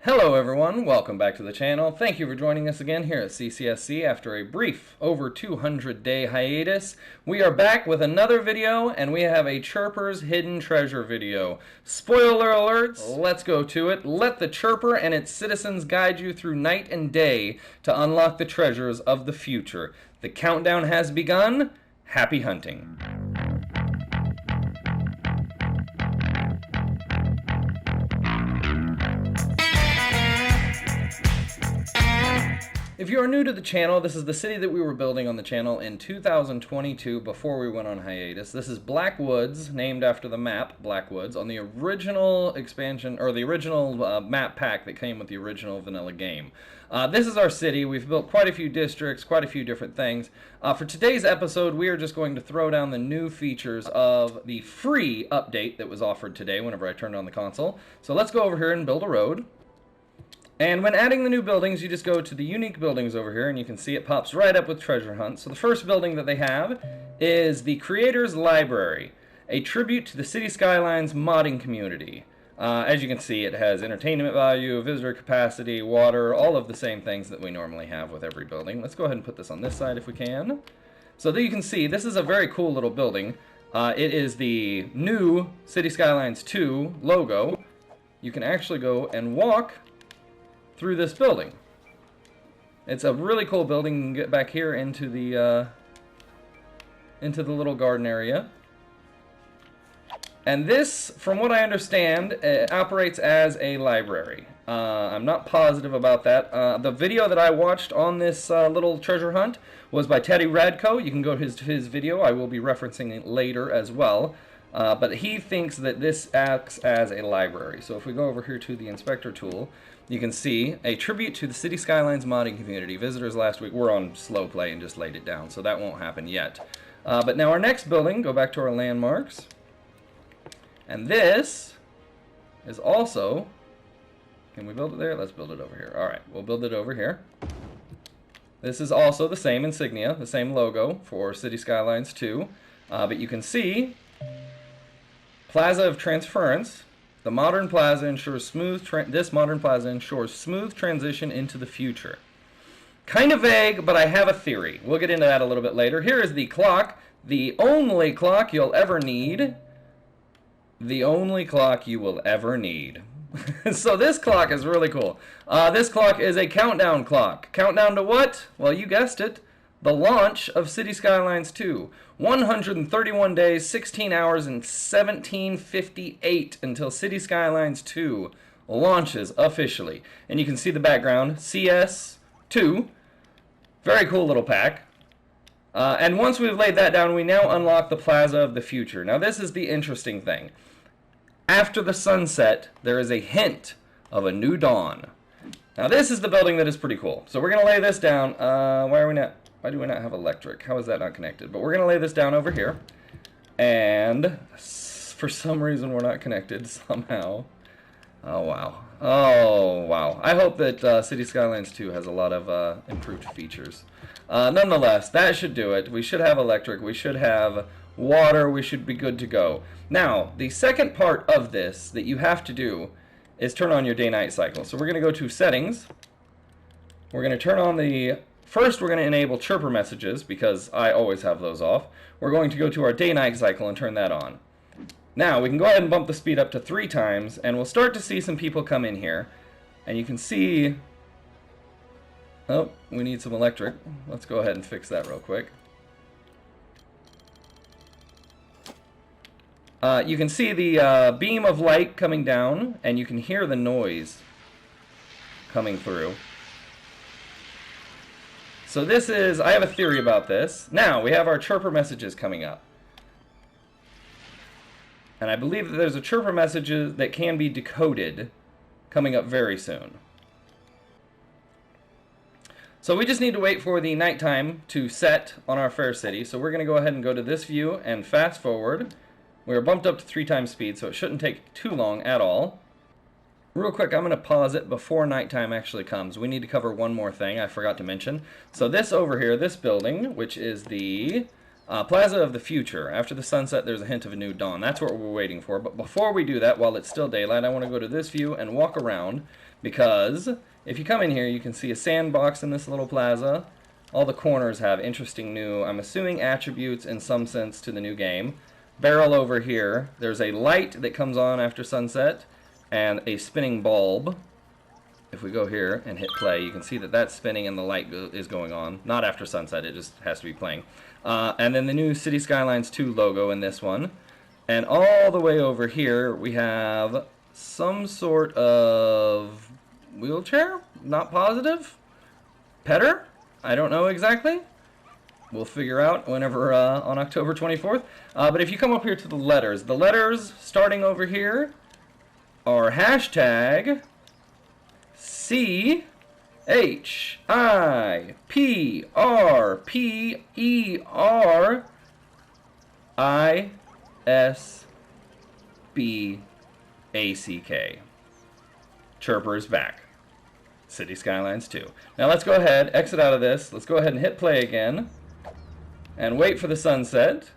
Hello everyone, welcome back to the channel. Thank you for joining us again here at CCSC after a brief over 200-day hiatus. We are back with another video and we have a Chirper's Hidden Treasure video. Spoiler alerts, let's go to it. Let the Chirper and its citizens guide you through night and day to unlock the treasures of the future. The countdown has begun. Happy hunting. If you are new to the channel, this is the city that we were building on the channel in 2022 before we went on hiatus. This is Blackwoods, named after the map, Blackwoods, on the original expansion, or the original map pack that came with the original vanilla game. This is our city. We've built quite a few districts, quite a few different things. For today's episode, we are just going to throw down the new features of the free update that was offered today whenever I turned on the console. So let's go over here and build a road. And when adding the new buildings, you just go to the unique buildings over here, and you can see it pops right up with treasure hunt. So the first building that they have is the Creator's Library, a tribute to the Cities Skylines modding community. As you can see, it has entertainment value, visitor capacity, water, all of the same things that we normally have with every building. Let's go ahead and put this on this side if we can. So that you can see, this is a very cool little building. It is the new Cities Skylines II logo. You can actually go and walk through this building. It's a really cool building. You can get back here into the little garden area. And this, from what I understand, operates as a library. I'm not positive about that. The video that I watched on this little treasure hunt was by Teddy Radko. You can go to his video. I will be referencing it later as well. But he thinks that this acts as a library. So if we go over here to the inspector tool, you can see a tribute to the City Skylines modding community. Visitors last week were on slow play and just laid it down, so that won't happen yet. But now our next building, go back to our landmarks. And this is also, can we build it there? Let's build it over here. All right, we'll build it over here. This is also the same insignia, the same logo for City Skylines 2. But you can see Plaza of Transference. The modern plaza ensures this modern plaza ensures smooth transition into the future. Kind of vague, but I have a theory. We'll get into that a little bit later. Here is the clock, the only clock you'll ever need. The only clock you will ever need. So this clock is really cool. This clock is a countdown clock. Countdown to what? Well, you guessed it. The launch of Cities Skylines 2. 131 days, 16 hours, and 17:58 until Cities Skylines 2 launches officially. And you can see the background, CS2. Very cool little pack. And once we've laid that down, we now unlock the Plaza of the Future. Now this is the interesting thing. After the sunset, there is a hint of a new dawn. Now this is the building that is pretty cool. So we're going to lay this down. Why do we not have electric? How is that not connected? But we're going to lay this down over here. And for some reason we're not connected somehow. Oh, wow. Oh, wow. I hope that City Skylines 2 has a lot of improved features. Nonetheless, that should do it. We should have electric. We should have water. We should be good to go. Now, the second part of this that you have to do is turn on your day-night cycle. So we're going to go to Settings. We're going to turn on the... First, we're going to enable chirper messages, because I always have those off. We're going to go to our day-night cycle and turn that on. Now, we can go ahead and bump the speed up to 3 times, and we'll start to see some people come in here. And you can see... Oh, we need some electric. Let's go ahead and fix that real quick. You can see the beam of light coming down, and you can hear the noise coming through. So this is, I have a theory about this. Now, we have our chirper messages coming up. And I believe that there's a chirper messages that can be decoded coming up very soon. So we just need to wait for the nighttime to set on our fair city. So we're going to go ahead and go to this view and fast forward. We're bumped up to 3 times speed, so it shouldn't take too long at all. Real quick, I'm going to pause it before nighttime actually comes. We need to cover one more thing I forgot to mention. So this over here, this building, which is the Plaza of the Future. After the sunset, there's a hint of a new dawn. That's what we're waiting for. But before we do that, while it's still daylight, I want to go to this view and walk around, because if you come in here, you can see a sandbox in this little plaza. All the corners have interesting new, I'm assuming, attributes in some sense to the new game. Barrel over here. There's a light that comes on after sunset and a spinning bulb. If we go here and hit play, you can see that that's spinning and the light is going on. Not after sunset, it just has to be playing. And then the new Cities Skylines II logo in this one. And all the way over here, we have some sort of wheelchair? Not positive? Petter? I don't know exactly. We'll figure out whenever on October 24th. But if you come up here to the letters starting over here are hashtag CHIPRPERISBACK. Chirper's back. City Skylines 2. Now let's go ahead, exit out of this. Let's go ahead and hit play again. And wait for the sunset.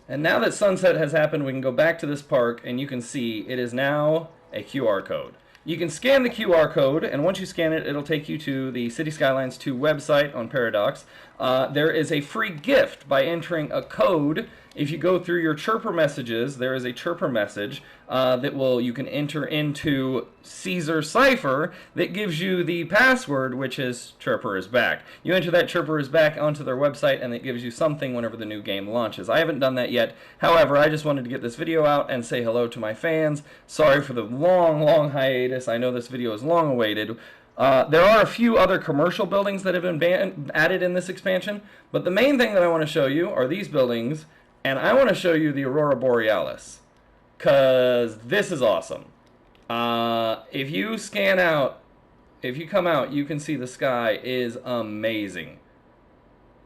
And now that sunset has happened, we can go back to this park and you can see it is now a QR code. You can scan the QR code, and once you scan it, it'll take you to the City Skylines 2 website on Paradox. There is a free gift by entering a code. If you go through your Chirper messages, there is a Chirper message that you can enter into Caesar Cipher that gives you the password, which is Chirper is back. You enter that Chirper is back onto their website, and it gives you something whenever the new game launches. I haven't done that yet. However, I just wanted to get this video out and say hello to my fans. Sorry for the long hiatus. I know this video is long awaited. There are a few other commercial buildings that have been added in this expansion, but the main thing that I want to show you are these buildings. And I want to show you the Aurora Borealis, because this is awesome. If you scan out, if you come out, you can see the sky is amazing.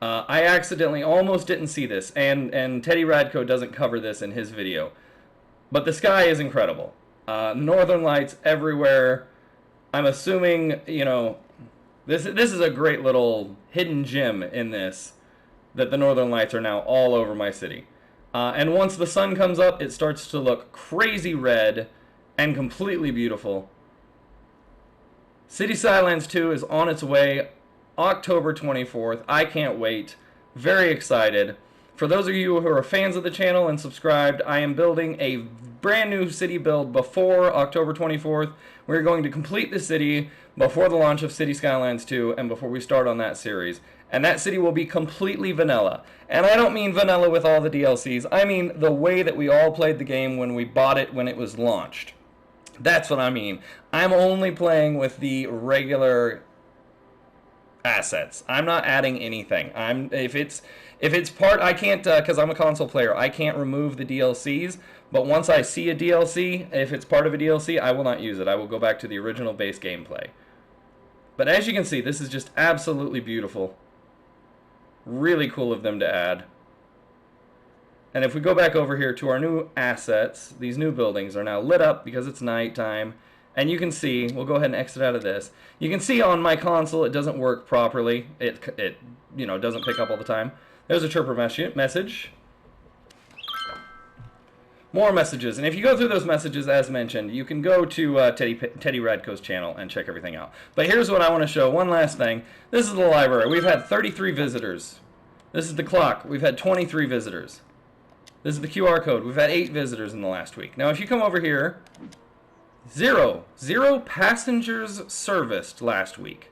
I accidentally almost didn't see this, and Teddy Radko doesn't cover this in his video. But the sky is incredible. Northern lights everywhere. I'm assuming, you know, this is a great little hidden gem in this, that the northern lights are now all over my city. And once the sun comes up, it starts to look crazy red and completely beautiful. Cities Skylines 2 is on its way October 24th. I can't wait. Very excited. For those of you who are fans of the channel and subscribed, I am building a brand new city build before October 24th. We're going to complete the city before the launch of Cities Skylines 2 and before we start on that series. And that city will be completely vanilla. And I don't mean vanilla with all the DLCs. I mean the way that we all played the game when we bought it when it was launched. That's what I mean. I'm only playing with the regular assets. I'm not adding anything. If it's part, I can't, because I'm a console player, I can't remove the DLCs. But once I see a DLC, if it's part of a DLC, I will not use it. I will go back to the original base gameplay. But as you can see, this is just absolutely beautiful. Really cool of them to add. And if we go back over here to our new assets, these new buildings are now lit up because it's nighttime. And you can see, we'll go ahead and exit out of this. You can see on my console it doesn't work properly. It you know, doesn't pick up all the time. There's a Chirper message. More messages. And if you go through those messages as mentioned, you can go to Teddy Radko's channel and check everything out. But here's what I want to show. One last thing. This is the library. We've had 33 visitors. This is the clock. We've had 23 visitors. This is the QR code. We've had 8 visitors in the last week. Now if you come over here, zero passengers serviced last week.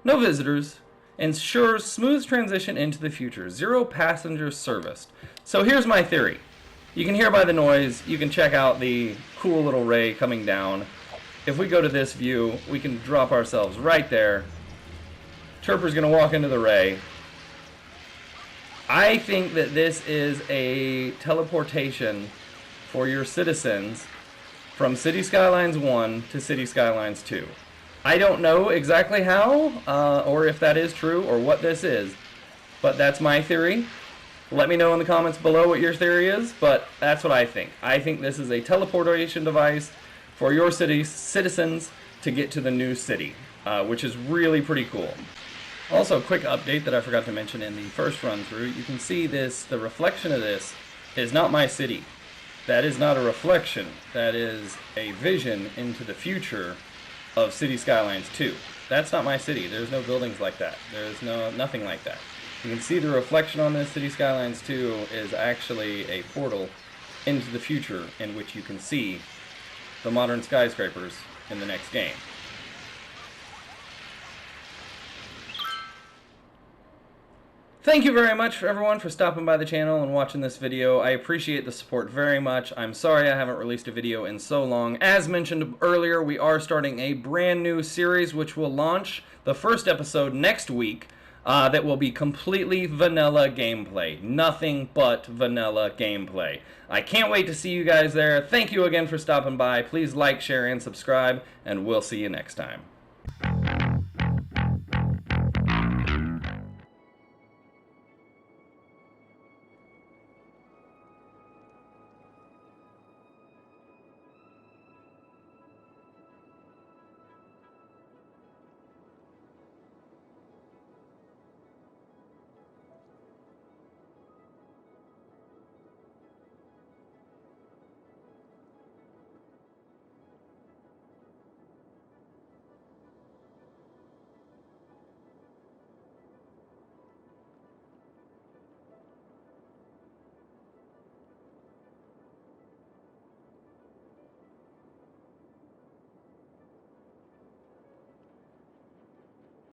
No visitors. Ensures smooth transition into the future. 0 passengers serviced. So here's my theory. You can hear by the noise, you can check out the cool little ray coming down. If we go to this view, we can drop ourselves right there. Chirper's going to walk into the ray. I think that this is a teleportation for your citizens from Cities Skylines 1 to Cities Skylines 2. I don't know exactly how, or if that is true, or what this is, but that's my theory. Let me know in the comments below what your theory is, but that's what I think. I think this is a teleportation device for your city's citizens to get to the new city, which is really pretty cool. Also, a quick update that I forgot to mention in the first run through. You can see this, the reflection of this is not my city. That is not a reflection. That is a vision into the future of Cities Skylines II. That's not my city. There's no buildings like that. There's nothing like that. You can see the reflection on this. Cities Skylines II is actually a portal into the future in which you can see the modern skyscrapers in the next game. Thank you very much, everyone, for stopping by the channel and watching this video. I appreciate the support very much. I'm sorry I haven't released a video in so long. As mentioned earlier, we are starting a brand new series which will launch the first episode next week that will be completely vanilla gameplay. Nothing but vanilla gameplay. I can't wait to see you guys there. Thank you again for stopping by. Please like, share, and subscribe, and we'll see you next time.